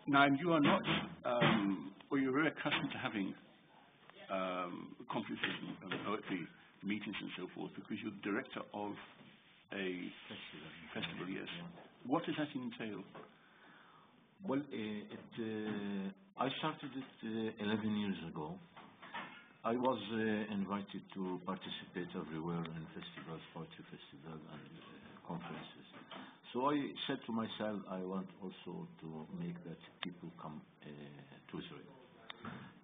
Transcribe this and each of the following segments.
Now, you are not, or you're very accustomed to having conferences and poetry meetings and so forth, because you're the director of a festival, yes. Yeah. What does that entail? Well, I started it 11 years ago. I was invited to participate everywhere in festivals, poetry festivals and conferences. So I said to myself, I want also to make that people come to Israel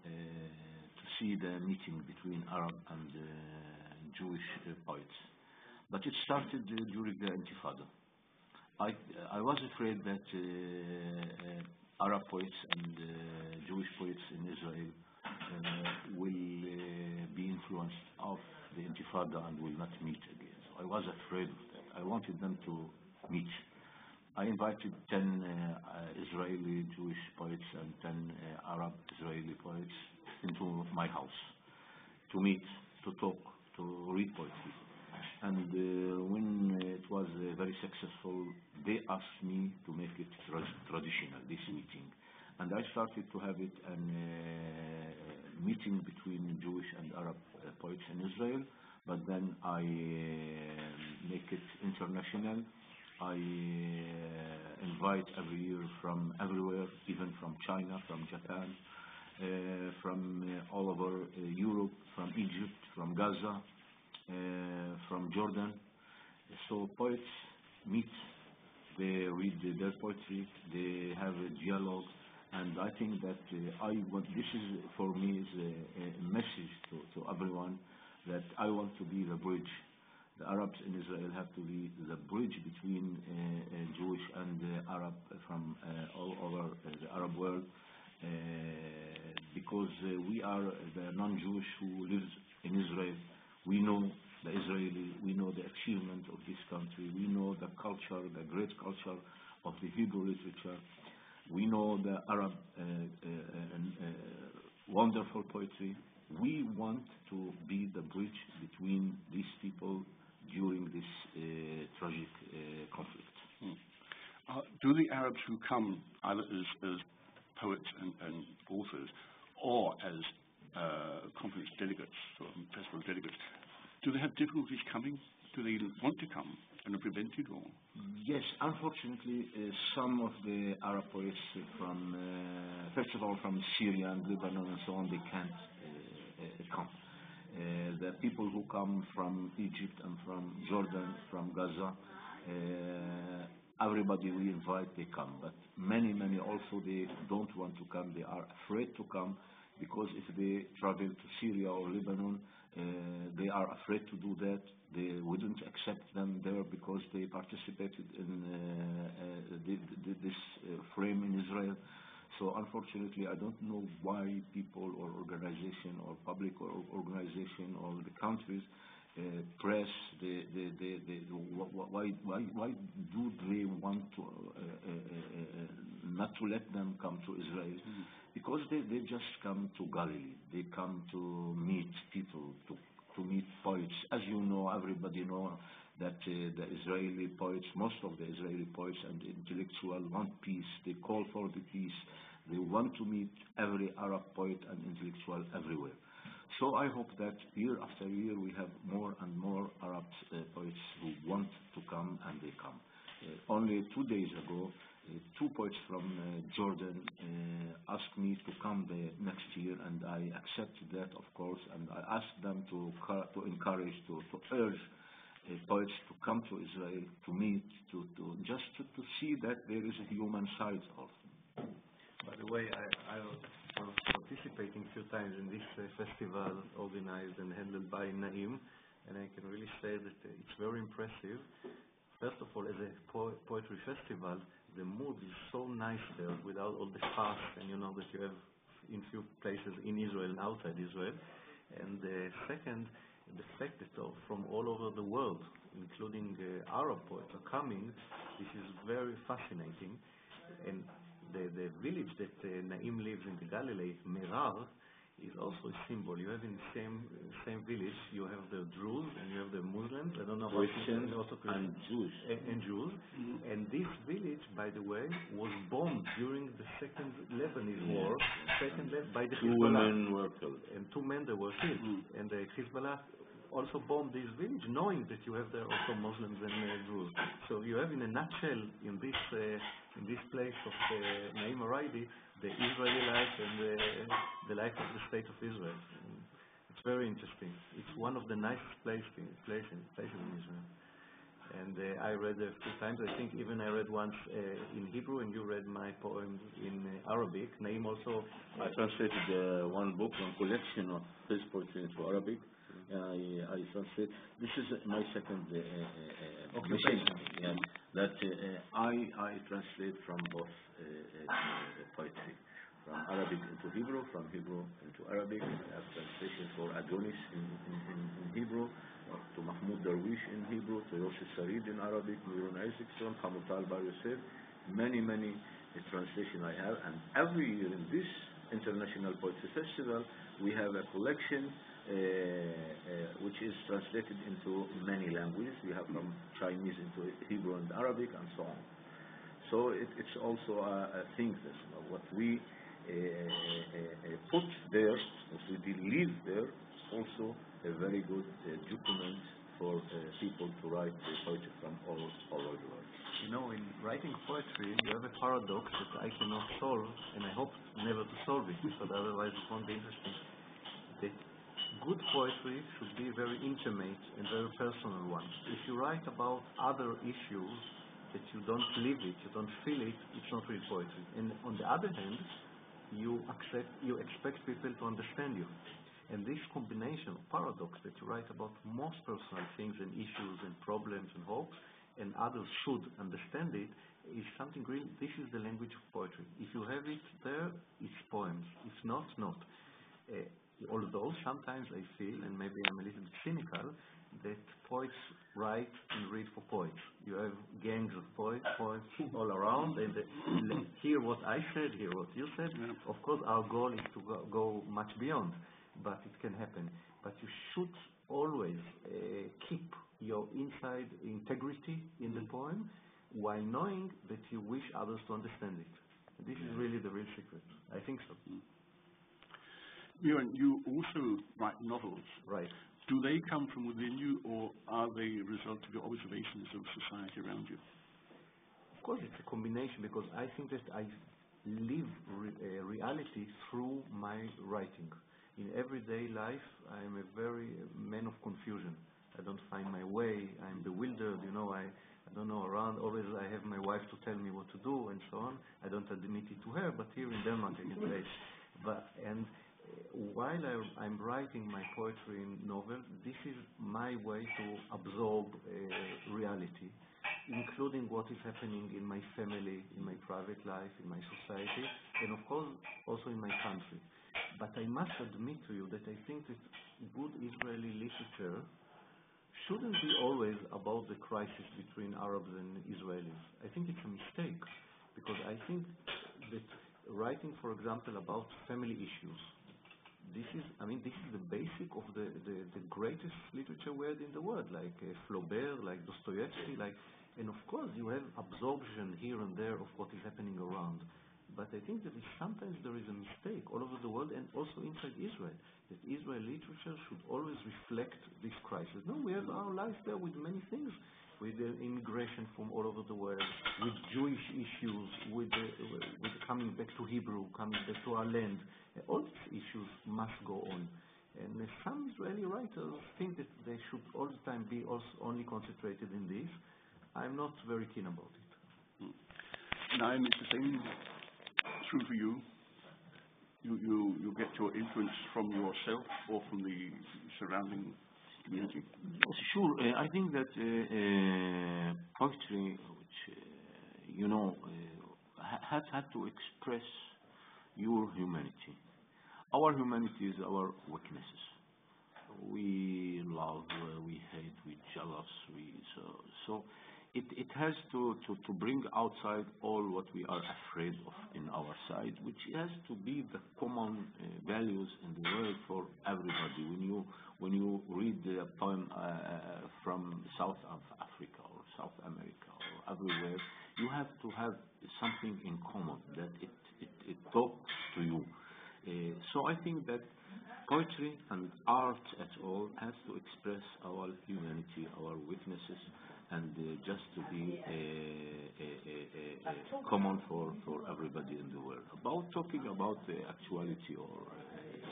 to see the meeting between Arab and Jewish poets. But it started during the Intifada. I was afraid that Arab poets and Jewish poets in Israel will be influenced of the Intifada and will not meet again. So I was afraid of that. I wanted them to meet. I invited 10 Israeli Jewish poets and 10 Arab Israeli poets into my house to meet, to talk, to read poetry. And when it was very successful, they asked me to make it traditional, this meeting. And I started to have it a meeting between Jewish and Arab poets in Israel, but then I make it international. I invite every year from everywhere, even from China, from Japan, from all over Europe, from Egypt, from Gaza, from Jordan. So poets meet, they read their poetry, they have a dialogue, and I think that this is for me is a message to everyone that I want to be the bridge. The Arabs in Israel have to be the bridge between Jewish and Arab from all over the Arab world, because we are the non-Jewish who lives in Israel. We know the Israeli, we know the achievement of this country, we know the culture, the great culture of the Hebrew literature, we know the Arab wonderful poetry. We want to be the bridge between these people during this tragic conflict. Do the Arabs who come either as poets and authors or as conference delegates or festival delegates, do they have difficulties coming? Do they want to come and are prevented? Or? Yes, unfortunately, some of the Arab poets from, first of all, from Syria and Lebanon and so on, they can't come. The people who come from Egypt and from Jordan, from Gaza, everybody we invite, they come. But many also, they don't want to come. They are afraid to come because if they travel to Syria or Lebanon, they are afraid to do that. They wouldn't accept them there because they participated in this frame in Israel. So unfortunately, I don't know why people or organization or public or organization or the countries press why do they want to not to let them come to Israel? Because they just come to Galilee. They come to meet people, to meet poets. As you know, everybody know that the Israeli poets, most of the Israeli poets and intellectuals want peace. They call for the peace. They want to meet every Arab poet and intellectual everywhere. So I hope that year after year we have more and more Arab poets who want to come, and they come. Only 2 days ago, 2 poets from Jordan asked me to come the next year, and I accepted that, of course, and I asked them to encourage, to urge poets to come to Israel, to meet, to see that there is a human side also. By the way, I was participating a few times in this festival organized and handled by Naim, and I can really say that it's very impressive. First of all, as a poetry festival, the mood is so nice there without all the fuss, and you know that you have in few places in Israel and outside Israel. And second, the fact that from all over the world, including Arab poets, are coming, this is very fascinating. And the village that Naim lives in, the Galilee, Merar, is also a symbol. You have in the same village, you have the Druze and you have the Muslims. I don't know about Christians also and Jews. And Jews. And this village, by the way, was bombed during the Second Lebanese War. By the Two Hezbollah. women were killed. And 2 men that were killed. And the Hezbollah also bombed this village, knowing that you have there also Muslims and Druze. So you have, in a nutshell, in this place of Naim Araidi, the Israeli life and the life of the state of Israel. It's very interesting. It's one of the nicest places in Israel. And I read a few times. I think even I read once in Hebrew, and you read my poem in Arabic. Naim also. I translated one book, one collection of his poetry into Arabic. I translate. This is my second mission. Yeah, that I translate from both poetry, from Arabic into Hebrew, from Hebrew into Arabic. I have translation for Adonis in Hebrew, to Mahmoud Darwish in Hebrew, to Yosef Sarid in Arabic, Mirun Isaacson, Hamutal Bar Yosef. Many translations I have, and every year in this International Poetry Festival we have a collection which is translated into many languages. We have from Chinese into Hebrew and Arabic and so on. So it's also a thing that what we put there, what we leave there, also a very good document for people to write poetry from all over the world. You know, in writing poetry, you have a paradox that I cannot solve, and I hope never to solve it, because otherwise it won't be interesting. That good poetry should be very intimate and very personal one. If you write about other issues that you don't live it, you don't feel it, it's not real poetry. And on the other hand, you expect people to understand you. And this combination of paradox that you write about most personal things and issues and problems and hopes, and others should understand it, is something real. This is the language of poetry. If you have it there, it's poems. If not, not. Although sometimes I feel, and maybe I'm a little bit cynical, that poets write and read for poets. You have gangs of poets all around, and hear what I said, hear what you said. Of course, our goal is to go much beyond, but it can happen. But you should always keep your inside integrity in the poem, while knowing that you wish others to understand it. And this is really the real secret. I think so. Miran, you also write novels. Right. Do they come from within you, or are they a result of your observations of society around you? Of course, it's a combination, because I think that I live reality through my writing. In everyday life, I am a very man of confusion. I don't find my way. I'm bewildered. You know, I don't know around. Always I have my wife to tell me what to do and so on. I don't admit it to her, but here in Denmark I can say. While I'm writing my poetry in novels, this is my way to absorb reality, including what is happening in my family, in my private life, in my society, and of course also in my country. But I must admit to you that I think that good Israeli literature shouldn't be always about the crisis between Arabs and Israelis. I think it's a mistake, because I think that writing, for example, about family issues, this is the basic of the greatest literature word in the world, like Flaubert, like Dostoevsky, and of course you have absorption here and there of what is happening around. But I think that sometimes there is a mistake all over the world, and also inside Israel, that Israel literature should always reflect this crisis. No, we have our lives there with many things, with the immigration from all over the world, with Jewish issues, with coming back to Hebrew, coming back to our land. All these issues must go on. And some Israeli writers think that they should all the time be also only concentrated in this. I'm not very keen about it. Naim, it's the same true for you. You get your influence from yourself or from the surrounding community? Sure. I think that poetry, which has had to express your humanity. Our humanity is our weaknesses. We love, we hate, we jealous. So it has to bring outside all what we are afraid of in our side, which has to be the common values in the world for everybody. When you read a poem from South of Africa or South America or everywhere, you have to have something in common that it talks to you. So I think that poetry and art at all has to express our humanity, our weaknesses, and just to be common for everybody in the world. About talking about the actuality or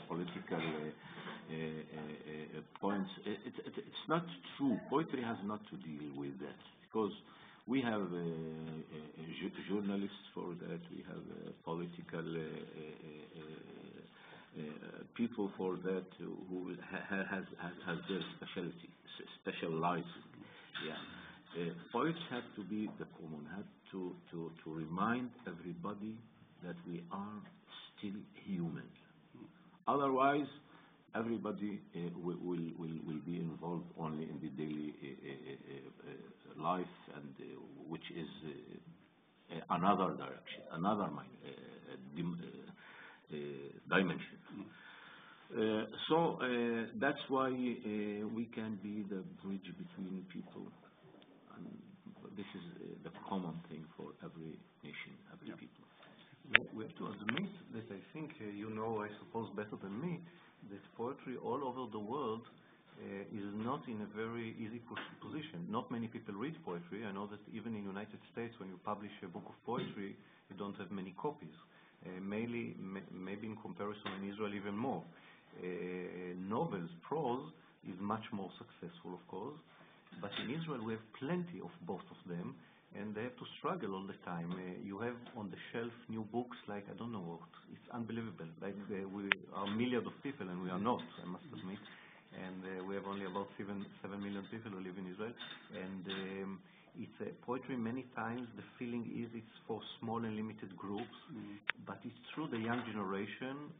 political points, it's not true. Poetry has not to deal with that, because we have journalists for that, we have political people for that who has their specialty, specialized. Yeah. Poets have to be the common, have to remind everybody that we are still human. Otherwise, everybody will be involved only in the daily life, and which is another direction, another dimension. So that's why we can be the bridge between people. And this is the common thing for every nation, every people. We have to admit that I think you know, I suppose better than me, that poetry all over the world is not in a very easy position. Not many people read poetry. I know that even in the United States, when you publish a book of poetry, you don't have many copies. Maybe in comparison in Israel even more. Novels, prose, is much more successful, of course. But in Israel, we have plenty of both of them, and they have to struggle all the time. You have on the shelf new books like, I don't know what, it's unbelievable. Like we are millions of people, and we are not, I must admit. And we have only about 7 million people who live in Israel. And it's poetry many times, the feeling is it's for small and limited groups, but it's true the young generation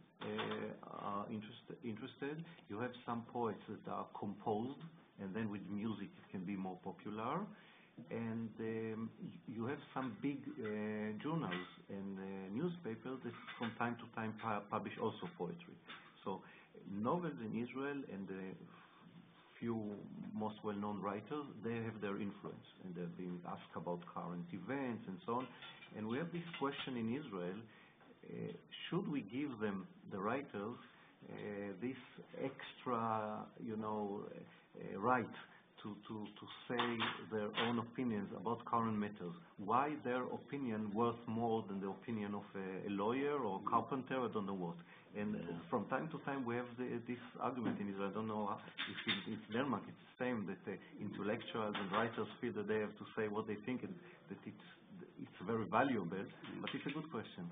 are interested. You have some poets that are composed, and then with music it can be more popular. And you have some big journals and newspapers that from time to time publish also poetry. So novels in Israel and the few most well-known writers, they have their influence, and they're being asked about current events and so on. And we have this question in Israel, should we give them, the writers, this extra, right to say their own opinions about current matters? Why their opinion worth more than the opinion of a lawyer or a carpenter, I don't know what. And from time to time we have this argument in Israel. I don't know if in Denmark it's the same, that intellectuals and writers feel that they have to say what they think, and that it's very valuable, but it's a good question.